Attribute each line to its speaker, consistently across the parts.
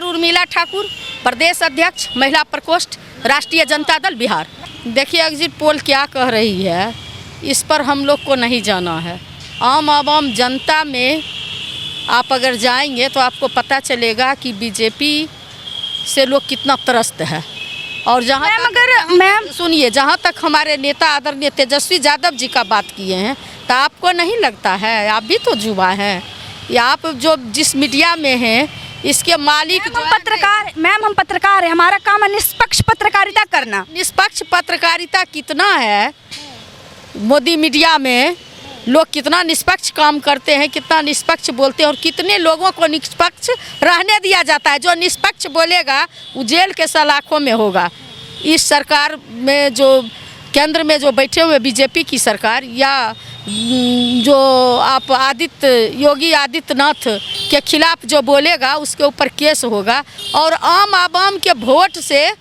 Speaker 1: उर्मिला ठाकुर, प्रदेश अध्यक्ष महिला प्रकोष्ठ राष्ट्रीय जनता दल बिहार। देखिए एग्जिट पोल क्या कह रही है, इस पर हम लोग को नहीं जाना है। आम आवाम जनता में आप अगर जाएंगे तो आपको पता चलेगा कि बीजेपी से लोग कितना त्रस्त है। और मैम सुनिए, जहाँ तक हमारे नेता आदरणीय तेजस्वी यादव जी का बात किए हैं, तो आपको नहीं लगता है, आप भी तो युवा हैं, या आप जो जिस मीडिया में हैं इसके मालिक
Speaker 2: हम पत्रकार हैं, हमारा काम है निष्पक्ष पत्रकारिता करना।
Speaker 1: निष्पक्ष पत्रकारिता कितना है, मोदी मीडिया में लोग कितना निष्पक्ष काम करते हैं, कितना निष्पक्ष बोलते हैं, और कितने लोगों को निष्पक्ष रहने दिया जाता है। जो निष्पक्ष बोलेगा वो जेल के सलाखों में होगा। इस सरकार में जो केंद्र में जो बैठे हुए बीजेपी की सरकार, या जो आप योगी आदित्यनाथ के खिलाफ जो बोलेगा उसके ऊपर केस होगा, और आम आवाम के वोट से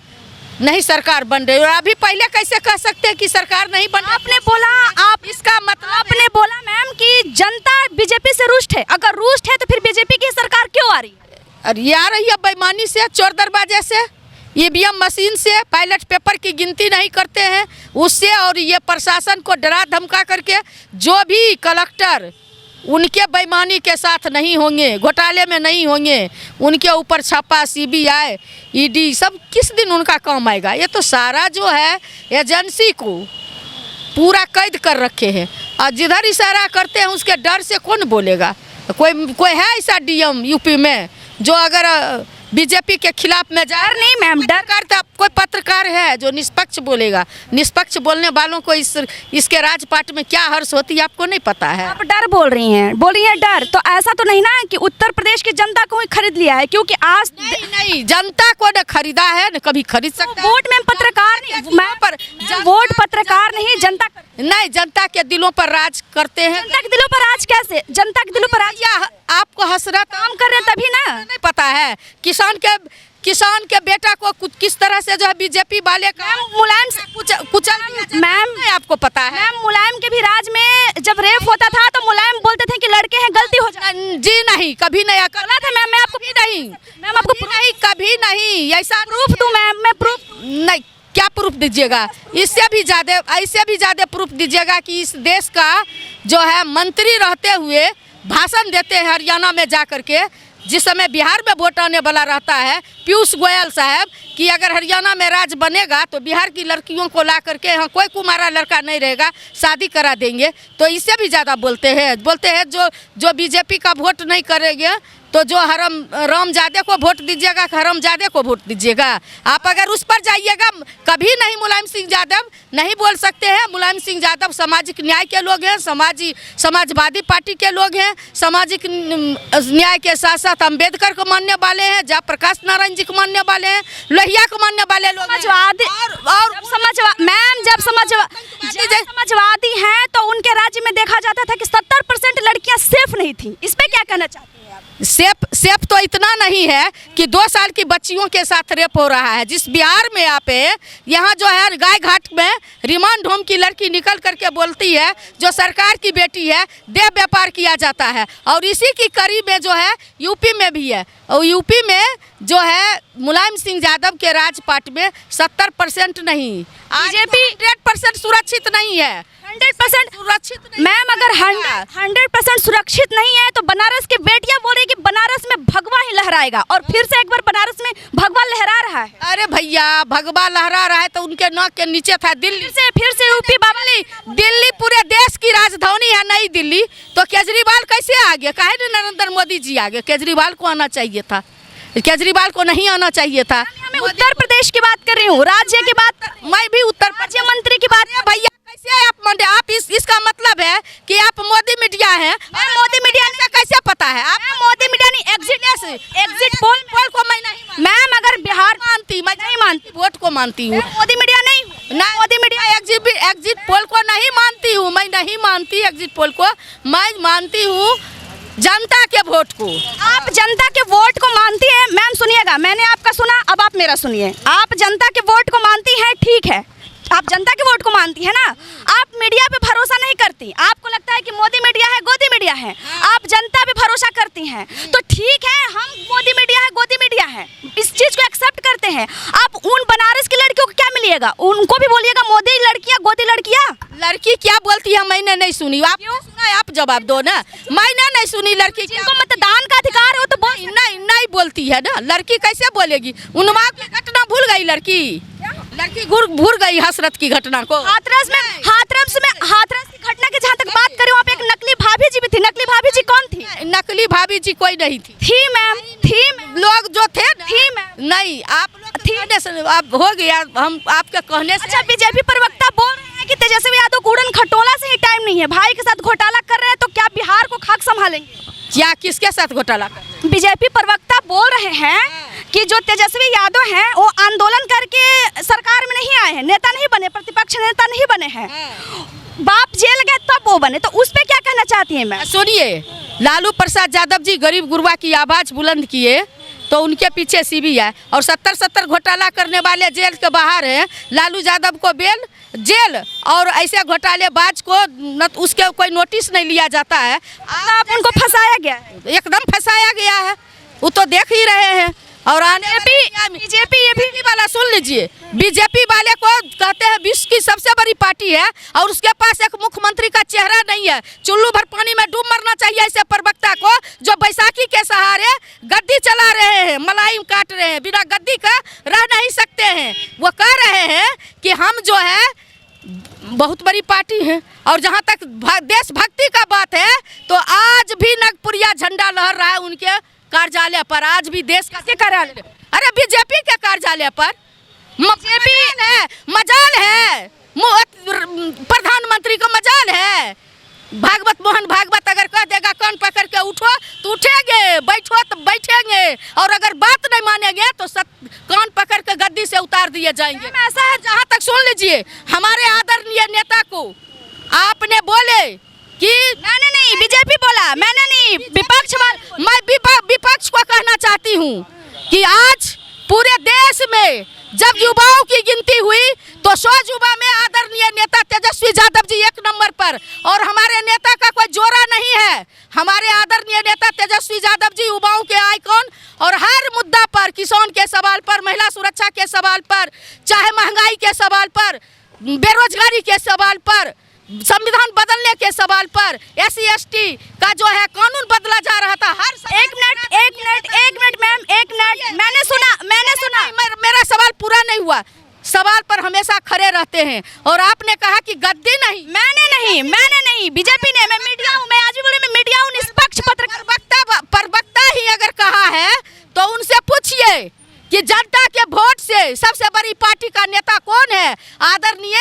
Speaker 1: नहीं सरकार बन रही। और अभी पहले कैसे कह सकते हैं कि सरकार नहीं बन रही?
Speaker 2: आपने बोला, आप इसका मतलब आपने बोला मैम कि जनता बीजेपी से रुष्ट है। अगर रुष्ट है तो फिर बीजेपी की सरकार क्यों आ रही है?
Speaker 1: अरे आ रही है बेईमानी से, चोर दरवाजे से, ईवीएम मशीन से, बैलेट पेपर की गिनती नहीं करते हैं उससे, और ये प्रशासन को डरा धमका करके। जो भी कलेक्टर उनके बेईमानी के साथ नहीं होंगे, घोटाले में नहीं होंगे, उनके ऊपर छापा सीबीआई ईडी सब किस दिन उनका काम आएगा? ये तो सारा जो है एजेंसी को पूरा कैद कर रखे हैं, और जिधर इशारा करते हैं उसके डर से कौन बोलेगा? कोई है ऐसा डीएम यूपी में जो अगर बीजेपी के खिलाफ में जा?
Speaker 2: नहीं मैम, डर
Speaker 1: करता कोई पत्रकार है जो निष्पक्ष बोलेगा? निष्पक्ष बोलने वालों को इसके राजपाट में क्या हर्ष होती है आपको नहीं पता है?
Speaker 2: आप डर बोल रही हैं डर। तो ऐसा तो नहीं ना कि उत्तर प्रदेश की जनता को ही खरीद लिया है? क्योंकि आज
Speaker 1: नहीं जनता को न खरीदा है न कभी खरीद सकता है।
Speaker 2: वोट में पत्रकार नहीं, वोट पत्रकार नहीं, जनता
Speaker 1: नहीं, जनता के दिलों पर राज करते हैं।
Speaker 2: जनता के दिलों पर राज कैसे? जनता के दिलों पर राज
Speaker 1: आपको हसरत
Speaker 2: काम कर रहे तभी ना?
Speaker 1: नहीं पता है किसान के बेटा को किस तरह से जो है बीजेपी वाले का
Speaker 2: मुलायम से
Speaker 1: कुचल मैम आपको पता है?
Speaker 2: मैम मुलायम के भी राज में जब रेप होता था तो मुलायम बोलते थे कि लड़के हैं, गलती हो जाए।
Speaker 1: जी नहीं, कभी नहीं
Speaker 2: गलत है मैम। मैं आपको
Speaker 1: मैम आपको नहीं, कभी नहीं। ऐसा
Speaker 2: प्रूफ दूं मैम? मैं प्रूफ
Speaker 1: नहीं, क्या प्रूफ दीजिएगा? इससे भी ज़्यादा प्रूफ दीजिएगा कि इस देश का जो है मंत्री रहते हुए भाषण देते हैं हरियाणा में जा करके, जिस समय बिहार में वोट आने वाला रहता है पीयूष गोयल साहब, कि अगर हरियाणा में राज बनेगा तो बिहार की लड़कियों को ला करके यहाँ कोई कुमारा लड़का नहीं रहेगा, शादी करा देंगे। तो इससे भी ज़्यादा बोलते हैं जो बीजेपी का वोट नहीं करेंगे तो जो रामजादे को वोट दीजिएगा, हरामजादे को वोट दीजिएगा। आप अगर उस पर जाइएगा, कभी नहीं मुलायम सिंह यादव नहीं बोल सकते हैं। मुलायम सिंह यादव सामाजिक न्याय के लोग हैं, समाजवादी पार्टी के लोग हैं, सामाजिक न्याय के साथ साथ अम्बेडकर को मानने वाले हैं, जयप्रकाश नारायण जी को मानने वाले हैं, लोहिया को मानने वाले लोग
Speaker 2: समाजवादी हैं। तो उनके राज्य में देखा जाता था कि 70% लड़कियां सेफ नहीं थी। इस पे क्या कहना चाहते हैं?
Speaker 1: सेफ तो इतना नहीं है कि 2 साल की बच्चियों के साथ रेप हो रहा है। जिस बिहार में यहाँ जो है गाय घाट में रिमांड होम की लड़की निकल करके बोलती है जो सरकार की बेटी है, देह व्यापार किया जाता है। और इसी की कड़ी में जो है यूपी में भी है, और यूपी में जो है मुलायम सिंह यादव के राजपाट में 70% नहीं, बीजेपी 100% सुरक्षित नहीं है।
Speaker 2: 100% सुरक्षित मैम, अगर 100% सुरक्षित नहीं है तो बनारस की बेटियां बोल रही कि बनारस में भगवा ही लहराएगा, और फिर से एक बार बनारस में भगवा लहरा रहा है।
Speaker 1: अरे भैया, भगवा लहरा रहा है तो उनके नाक के नीचे था दिल्ली।
Speaker 2: फिर से यूपी
Speaker 1: दिल्ली पूरे देश की राजधानी है, नई दिल्ली। तो केजरीवाल कैसे आ गया? काहे नरेंद्र मोदी जी आ गए? केजरीवाल को आना चाहिए था, केजरीवाल को नहीं आना चाहिए था।
Speaker 2: मैं उत्तर प्रदेश की बात कर रही हूँ, राज्य की बात,
Speaker 1: मैं भी उत्तर
Speaker 2: राज्य मंत्री की बात।
Speaker 1: भैया कैसे आप इसका मतलब है कि आप मोदी मीडिया हैं?
Speaker 2: मोदी मीडिया
Speaker 1: से कैसे पता है? आप
Speaker 2: मोदी मीडिया नहीं, एग्जिट पोल
Speaker 1: को मैं नहीं
Speaker 2: मैम, अगर बिहार
Speaker 1: मैं नहीं मानती, वोट को मानती हूँ।
Speaker 2: मोदी मीडिया नहीं,
Speaker 1: मोदी मीडिया एग्जिट पोल को नहीं मानती हूँ। मैं नहीं मानती एग्जिट पोल को, मैं मानती हूँ जनता के वोट को।
Speaker 2: आप जनता के वोट को मानती हैं मैम? सुनिएगा, मैंने आपका सुना, अब आप मेरा सुनिए। आप जनता के वोट को मानती हैं, ठीक है, आप जनता के वोट को मानती है ना? आप मीडिया पे भरोसा नहीं करती, आपको लगता है कि मोदी मीडिया है, गोदी मीडिया है, आप जनता पे भरोसा करती हैं। तो ठीक है, हम मोदी मीडिया है, गोदी मीडिया है, है। आप उन बनारस की लड़कियों को क्या मिलिएगा, उनको भी बोलिएगा मोदी लड़कियां, गोदी लड़कियां।
Speaker 1: लड़की क्या बोलती है मैंने नहीं सुनी, आप सुना है, आप जवाब दो ना। मैंने नहीं सुनी लड़की क्या,
Speaker 2: जिनको मतदान का अधिकार हो तो बोल।
Speaker 1: नहीं बोलती है ना, लड़की कैसे बोलेगी। उन्माद की घटना भूल गई लड़की भूल गई हसरत की घटना को।
Speaker 2: हाथरस की घटना की जहाँ तक बात करें, वहाँ पे एक नकली भाभी जी भी थी। नकली भाभी जी कौन थी?
Speaker 1: नकली भाभी जी कोई नहीं थी
Speaker 2: मैम,
Speaker 1: लोग जो थे ना,
Speaker 2: थी मैम।
Speaker 1: नहीं आप लोग कहने से अब हो गया, हम आपके कहने से।
Speaker 2: अच्छा, बीजेपी प्रवक्ता बोल रहे हैं कि तेजस्वी यादव को उड़न खटोला से ही टाइम नहीं है, भाई के साथ घोटाला कर रहे हैं, तो क्या बिहार को खाक संभालेंगे?
Speaker 1: क्या किसके साथ घोटाला कर?
Speaker 2: बीजेपी प्रवक्ता बोल रहे हैं कि जो तेजस्वी यादव हैं वो आंदोलन करके सरकार में नहीं आए हैं, नेता नहीं बने, प्रतिपक्ष नेता नहीं बने हैं, बाप जेल गए तब वो बने। तो उस पे क्या कहना चाहती हैं मैं?
Speaker 1: सुनिए, लालू प्रसाद यादव जी गरीब गुरबा की आवाज बुलंद किए तो उनके पीछे सीबीआई और 70 घोटाला करने वाले जेल के बाहर हैं। लालू यादव को बेल जेल और ऐसे घोटालेबाज को उसके कोई नोटिस नहीं लिया जाता है।
Speaker 2: आप उनको फंसाया गया है,
Speaker 1: एकदम फंसाया गया है, वो तो देख ही रहे हैं। और आने
Speaker 2: बीजेपी ये भी
Speaker 1: वाला सुन लीजिए, बीजेपी वाले को कहते हैं विश्व की सबसे बड़ी पार्टी है और उसके पास एक मुख्यमंत्री का चेहरा नहीं है। चुल्लू भर पानी में डूब मरना चाहिए ऐसे प्रवक्ता को जो बैसाखी के सहारे गद्दी चला रहे हैं, मलाई काट रहे हैं, बिना गद्दी का रह नहीं सकते हैं। वो कह रहे हैं कि हम जो है बहुत बड़ी पार्टी है। और जहाँ तक देशभक्ति का बात है तो आज भी नगपुरिया झंडा लहर रहा है उनके कार्यालय पर, आज भी देश का कार्यालय, अरे बीजेपी के कार्यालय पर मजाल है, प्रधानमंत्री को मजाल है। भागवत मोहन भागवत अगर कह देगा कान पकड़ के उठो तो उठेंगे, बैठो तो बैठेंगे, और अगर बात नहीं मानेंगे तो कान पकड़ के गद्दी से उतार दिए जाएंगे। ऐसा है, जहाँ तक सुन लीजिए, हमारे आदरणीय नेता को आपने बोले कि
Speaker 2: मैंने नहीं, बीजेपी बोला, मैंने नहीं, विपक्ष वाला।
Speaker 1: मैं विपक्ष को कहना चाहती हूँ कि आज पूरे देश में जब युवाओं की गिनती हुई तो 100 युवा में आदरणीय नेता तेजस्वी यादव जी 1 नंबर पर, और हमारे नेता का कोई जोड़ा नहीं है। हमारे आदरणीय नेता तेजस्वी यादव जी युवाओं के आइकॉन, और हर मुद्दा पर, किसान के सवाल पर, महिला सुरक्षा के सवाल पर, चाहे महंगाई के सवाल पर, बेरोजगारी के सवाल पर, संविधान बदलने के सवाल पर, SC ST का जो है कानून बदला जा रहा था। हर
Speaker 2: एक मिनट मैम, मैंने सुना
Speaker 1: मेरा सवाल पूरा नहीं हुआ। सवाल पर हमेशा खड़े रहते हैं, और आपने कहा कि गद्दी नहीं,
Speaker 2: मैंने नहीं, बीजेपी ने, मैं मीडिया हूँ, मैं आज भी बोले मैं मीडिया हूँ, निष्पक्ष
Speaker 1: प्रवक्ता ही अगर कहा है तो उनसे पूछिए कि जनता के वोट से सबसे बड़ी पार्टी का नेता कौन है? आदरणीय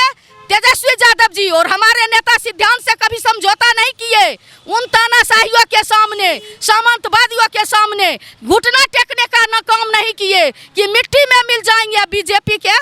Speaker 1: तेजस्वी यादव जी। और हमारे नेता सिद्धांत से कभी समझौता नहीं किए, उन तानाशाहियों के सामने, सामंतवादियों के सामने घुटना टेकने का न काम नहीं किए कि मिट्टी में मिल जाएंगे बीजेपी के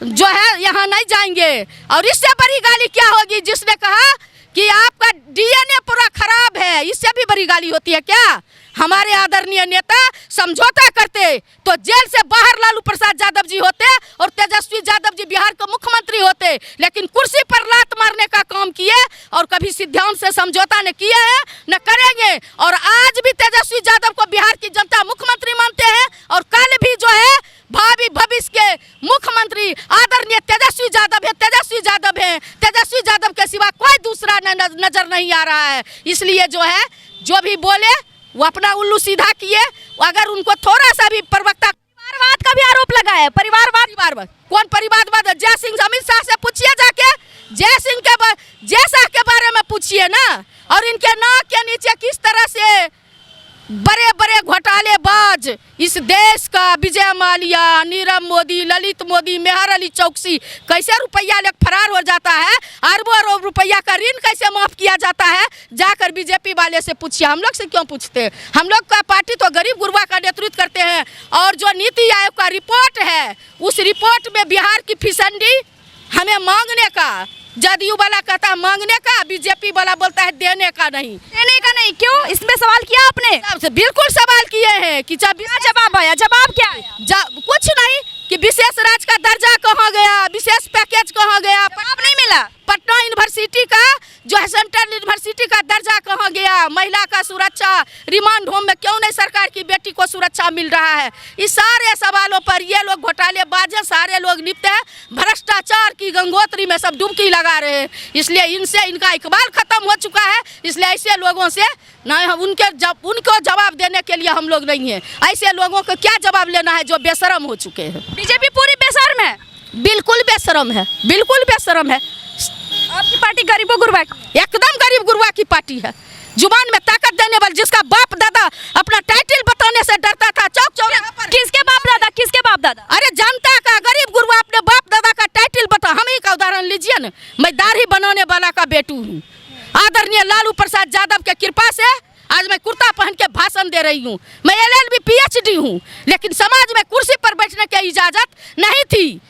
Speaker 1: जो है, यहाँ नहीं जाएंगे। और इससे बड़ी गाली क्या होगी जिसने कहा कि आपका DNA पूरा खराब है, इससे भी बड़ी गाली होती है क्या? हमारे आदरणीय नेता समझौता करते तो जेल से बाहर लालू प्रसाद यादव जी होते और तेजस्वी यादव जी बिहार के मुख्यमंत्री होते, लेकिन कुर्सी पर लात मारने का काम किए और कभी सिद्धांत से समझौता न किए हैं न करेंगे। और आज भी तेजस्वी यादव को बिहार की जनता मुख्यमंत्री मानते हैं, और कल भी जो है भावी भविष्य के मुख्यमंत्री आदरणीय तेजस्वी यादव है, तेजस्वी यादव के सिवा कोई दूसरा नजर नहीं आ रहा है। इसलिए जो है जो भी बोले वो अपना उल्लू सीधा किए। अगर उनको थोड़ा सा भी प्रवक्ता
Speaker 2: परिवारवाद का भी आरोप लगाया है, परिवारवाद
Speaker 1: कौन परिवारवाद? जय सिंह अमित शाह से पूछिए जाके, जय शाह के बारे में पूछिए ना। और इनके नाक के नीचे किस तरह से बड़े बड़े घोटालेबाज इस देश का, विजय माल्या, नीरव मोदी, ललित मोदी, मेहर अली चौकसी, कैसे रुपया लेकर फरार हो जाता है, अरबों रुपया का ऋण कैसे माफ किया जाता है, जाकर बीजेपी वाले से पूछिए। हम लोग से क्यों पूछते हैं? हम लोग का पार्टी तो गरीब गुरबा का नेतृत्व करते हैं, और जो नीति आयोग का रिपोर्ट है उस रिपोर्ट में बिहार की फिसंडी हमें मांगने का, जदयू वाला कहता है मांगने का, बीजेपी वाला बोलता है देने का नहीं।
Speaker 2: क्यों? इसमें सवाल किया आपने?
Speaker 1: बिल्कुल सवाल किए हैं कि
Speaker 2: जवाब आया, जवाब क्या आया?
Speaker 1: कुछ नहीं कि विशेष राज्य का दर्जा कहाँ गया, विशेष पैकेज कहाँ गया,
Speaker 2: जवाब नहीं मिला।
Speaker 1: पटना यूनिवर्सिटी का जो है सेंट्रल यूनिवर्सिटी का दर्जा कहाँ गया, महिला का सुरक्षा, रिमांड होम में क्यों नहीं सरकार की बेटी को सुरक्षा मिल रहा है, है। इस सारे सवालों पर ये लोग घोटालेबाज हैं, सारे लोग लिप्त हैं, भ्रष्टाचार की गंगोत्री में सब डुबकी लगा रहे हैं। इसलिए इनसे इनका इकबाल खत्म हो चुका है। इसलिए ऐसे लोगों से ना उनको जवाब देने के लिए हम लोग नहीं है। ऐसे लोगों को क्या जवाब लेना है जो बेशरम हो चुके हैं।
Speaker 2: बीजेपी पूरी बेशर्म है,
Speaker 1: बिल्कुल बेशरम है, बिल्कुल बेशरम है।
Speaker 2: आपकी पार्टी गरीबों गुरबा की,
Speaker 1: एकदम गरीब गुरबा की पार्टी है। जुबान में ताकत देने वाली, जिसका बाप दादा अपना टाइटल बताने से डरता था चौक चौराहा पर।
Speaker 2: किसके बाप दादा, किसके बाप दादा?
Speaker 1: अरे जनता का गरीब गुरबा अपने बाप दादा का टाइटल बता। हम ही का उदाहरण लीजिए ना, मैं दाढ़ी बनाने वाला का बेटू हूँ। आदरणीय लालू प्रसाद यादव के कृपा से आज मैं कुर्ता पहन के भाषण दे रही हूँ। मैं LLB PhD हूँ, लेकिन समाज में कुर्सी पर बैठने की इजाजत नहीं थी।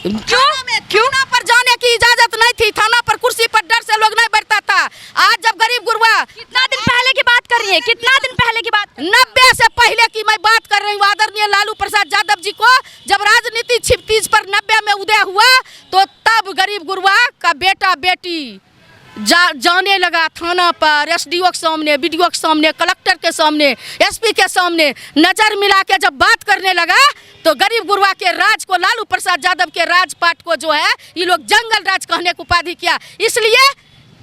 Speaker 1: क्यों थाना पर जाने की इजाजत नहीं थी। थाना पर कुर्सी पर डर से लोग नहीं बैठता था। आज जब गरीब गुरबा,
Speaker 2: कितना दिन पहले की बात कर रही है, कितना दिन पहले की बात?
Speaker 1: 90 से पहले की मैं बात कर रही हूँ। आदरणीय लालू प्रसाद यादव जी को जब राजनीति छिपतीज पर 90 में उदय हुआ, तो तब गरीब गुरबा का बेटा बेटी जाने लगा थाना पर, SDO के सामने, BDO के सामने, कलेक्टर के सामने, SP के सामने नजर मिला के जब बात करने लगा, तो गरीब गुरबा के राज को, लालू प्रसाद यादव के राजपाट को जो है ये लोग जंगल राज कहने को उपाधि किया। इसलिए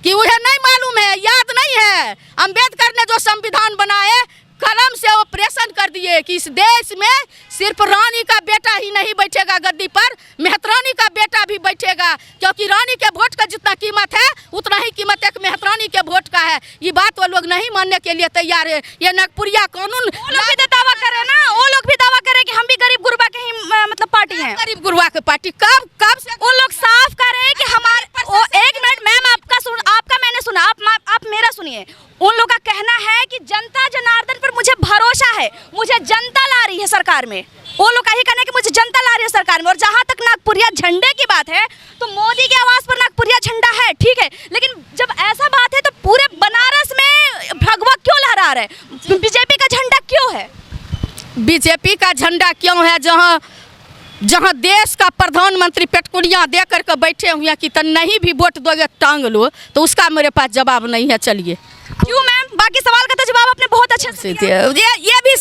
Speaker 1: कि उन्हें नहीं मालूम है, याद नहीं है अंबेडकर ने जो संविधान बनाए, कलम से ऑपरेशन कर दिए कि इस देश में सिर्फ रानी का बेटा ही नहीं बैठेगा गद्दी पर, मेहतरानी का बेटा भी बैठेगा। क्योंकि रानी के वोट का जितना कीमत है उतना ही कीमत एक मेहतरानी के वोट का है। ये बात वो लोग नहीं मानने के लिए तैयार है। ये नागपुरिया कानून
Speaker 2: वो लोग भी दावा करे ना, वो लोग भी दावा करे कि हम भी गरीब गुरबा के ही मतलब पार्टी हैं।
Speaker 1: गरीब गुरबा की पार्टी कब से
Speaker 2: वो लोग साफ कर रहे हैं कि हमारे एक मिनट मैम, आपका मैंने सुना, आप मेरा सुनिए। उन लोग का कहना है कि जनता जनार्दन पर मुझे भरोसा है, मुझे जनता ला रही है सरकार में। वो लोग का ही कहना है कि मुझे जनता ला रही है सरकार में। और जहां तक नागपुरिया झंडे की बात है, तो मोदी के आवाज पर नागपुरिया झंडा है, ठीक है, लेकिन जब ऐसा बात है तो पूरे बनारस में भगवा क्यों लहरा रहा है? बीजेपी का झंडा क्यों है?
Speaker 1: बीजेपी का झंडा क्यों है? जहां देश का प्रधानमंत्री पेटकुलियां दे करके बैठे हुए हैं कि तो नहीं भी वोट दोगे टांग लो, तो उसका मेरे पास जवाब नहीं है। चलिए
Speaker 2: क्यों मैम? बाकी सवाल का तो जवाब आपने बहुत अच्छे से दिया।
Speaker 1: ये भी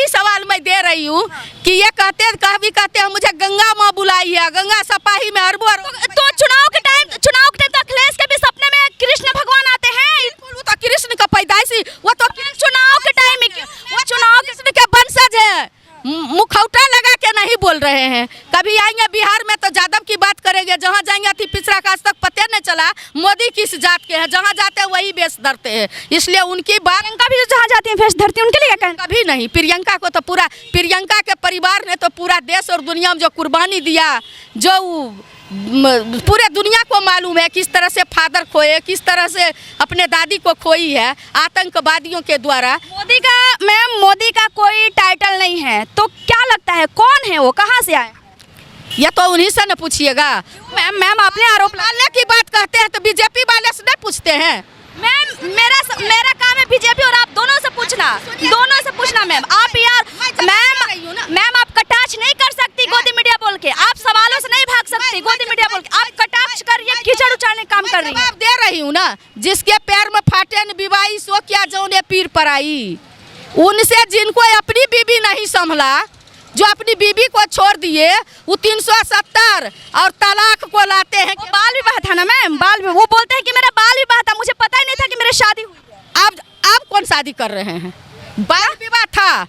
Speaker 1: सवाल मैं दे रही हूँ कि ये कहते हैं मुझे गंगा माँ बुलाई है, गंगा सपाही में अरबों
Speaker 2: तो चुनाव के टाइम तो अखिलेश के भी सपने में कृष्ण भगवान आते हैं।
Speaker 1: वो तो कृष्ण का पैदाइशी, वो तो
Speaker 2: चुनाव के टाइम में
Speaker 1: वो चुनाव कृष्ण के वंशज है। मुखौटा लगा के नहीं बोल रहे हैं। कभी आएंगे बिहार में तो यादव की बात करेंगे, जहाँ जाएंगे अति पिछड़ा का, आज तक पता नहीं चला मोदी किस जात के हैं। जहाँ जाते हैं वही बेस धरते हैं। इसलिए उनकी बात,
Speaker 2: प्रियंका भी जहाँ जाती है फेस धरती, उनके लिए क्या कहना?
Speaker 1: कभी नहीं। प्रियंका को तो पूरा, प्रियंका के परिवार ने तो पूरा देश और दुनिया में जो कुर्बानी दिया, जो पूरे दुनिया को मालूम है किस तरह से फादर खोए, किस तरह से अपने दादी को खोई है आतंकवादियों के द्वारा।
Speaker 2: मोदी का कोई टाइटल नहीं है, तो क्या लगता है कौन है वो, कहाँ से आए?
Speaker 1: ये तो उन्हीं से न पूछिएगा।
Speaker 2: मैम आपने आरोप
Speaker 1: डालने की बात कहते हैं तो बीजेपी वाले से नहीं पूछते हैं।
Speaker 2: मैम मेरा काम है बीजेपी और आप दोनों से पूछना मैम। आप यार मैम आप कटाक्ष नहीं कर सकती गोदी मीडिया बोल के, आप सवालों से नहीं भाग सकती गोदी मीडिया बोल के। आप कटाक्ष कर रही है, कीचड़ उछालने काम कर रही है।
Speaker 1: जवाब दे रही हूँ ना, जिसके पैर में फाटे न विवाही सो क्या जौने पीर पर आई। उनसे जिनको अपनी बीबी नहीं संभला, जो अपनी बीबी को छोड़ दिए, वो 370 और तलाक को लाते हैं।
Speaker 2: बाल विवाह था ना मैम, वो बोलते हैं कि मेरा बाल विवाह था, मुझे पता ही नहीं था कि मेरी शादी हुई।
Speaker 1: आप कौन शादी कर रहे हैं? बाल विवाह था,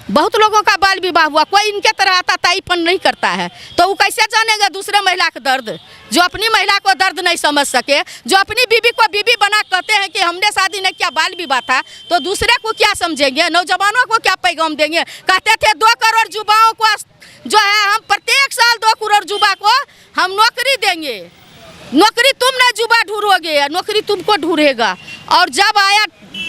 Speaker 1: बहुत लोगों का बाल विवाह हुआ, कोई इनके तरह आता ताईपन नहीं करता है। तो वो कैसे जानेगा दूसरे महिला का दर्द? जो अपनी महिला को दर्द नहीं समझ सके, जो अपनी बीबी को बीबी बना कहते हैं कि हमने शादी नहीं किया, बाल विवाह था, तो दूसरे को क्या समझेंगे? नौजवानों को क्या पैगाम देंगे? कहते थे 2 करोड़ युवाओं को जो है हम प्रत्येक साल 2 करोड़ युवा को हम नौकरी देंगे। नौकरी तुम नहीं युवा ढूंढोगे, नौकरी तुमको ढूंढेगा। और जब आया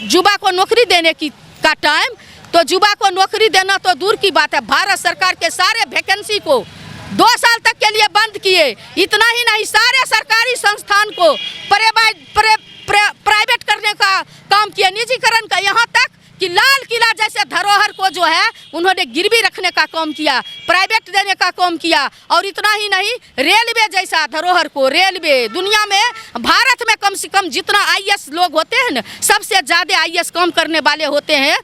Speaker 1: युवा को नौकरी देने का टाइम, तो युवा को नौकरी देना तो दूर की बात है, भारत सरकार के सारे वैकेंसी को 2 साल तक के लिए बंद किए। इतना ही नहीं, सारे सरकारी संस्थान को प्राइवेट करने का काम किया, निजीकरण का। यहाँ तक कि लाल किला जैसे धरोहर को जो है उन्होंने गिरवी रखने का काम किया, प्राइवेट देने का काम किया। और इतना ही नहीं, रेलवे जैसा धरोहर को, रेलवे दुनिया में, भारत में कम से कम जितना IAS लोग होते हैं ना, सबसे ज़्यादा IAS काम करने वाले होते हैं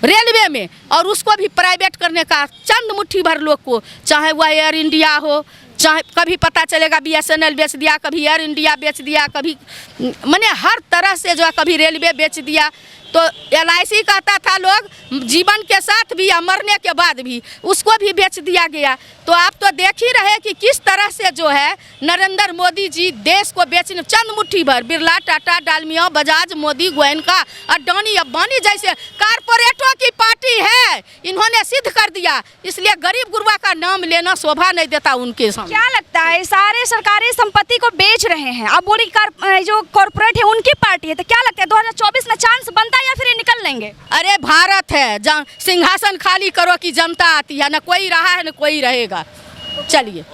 Speaker 1: रेलवे में, और उसको भी प्राइवेट करने का चंद मुट्ठी भर लोग को, चाहे वह एयर इंडिया हो, चाहे कभी पता चलेगा BSNL बेच दिया, कभी एयर इंडिया बेच दिया, कभी माने हर तरह से जो है, कभी रेलवे बेच दिया। तो LIC कहता था लोग जीवन के साथ भी या मरने के बाद भी, उसको भी बेच दिया गया। तो आप तो देख ही रहे कि किस तरह से जो है नरेंद्र मोदी जी देश को बेचने, चंद मुट्ठी भर बिरला, टाटा, डालमिया, बजाज, मोदी, गोयनका, अडानी, अंबानी जैसे कारपोरेटों की पार्टी है, इन्होंने सिद्ध कर दिया। इसलिए गरीब गुरबा का नाम लेना शोभा नहीं देता उनके सामने।
Speaker 2: क्या लगता है सारे सरकारी संपत्ति को बेच रहे हैं, अब बोली जो कॉर्पोरेट है उनकी पार्टी है, तो क्या लगता है 2024 में चांस बनता है या फिर ये निकल लेंगे?
Speaker 1: अरे भारत है, सिंहासन खाली करो कि जनता आती है, न कोई रहा है न कोई रहेगा। चलिए।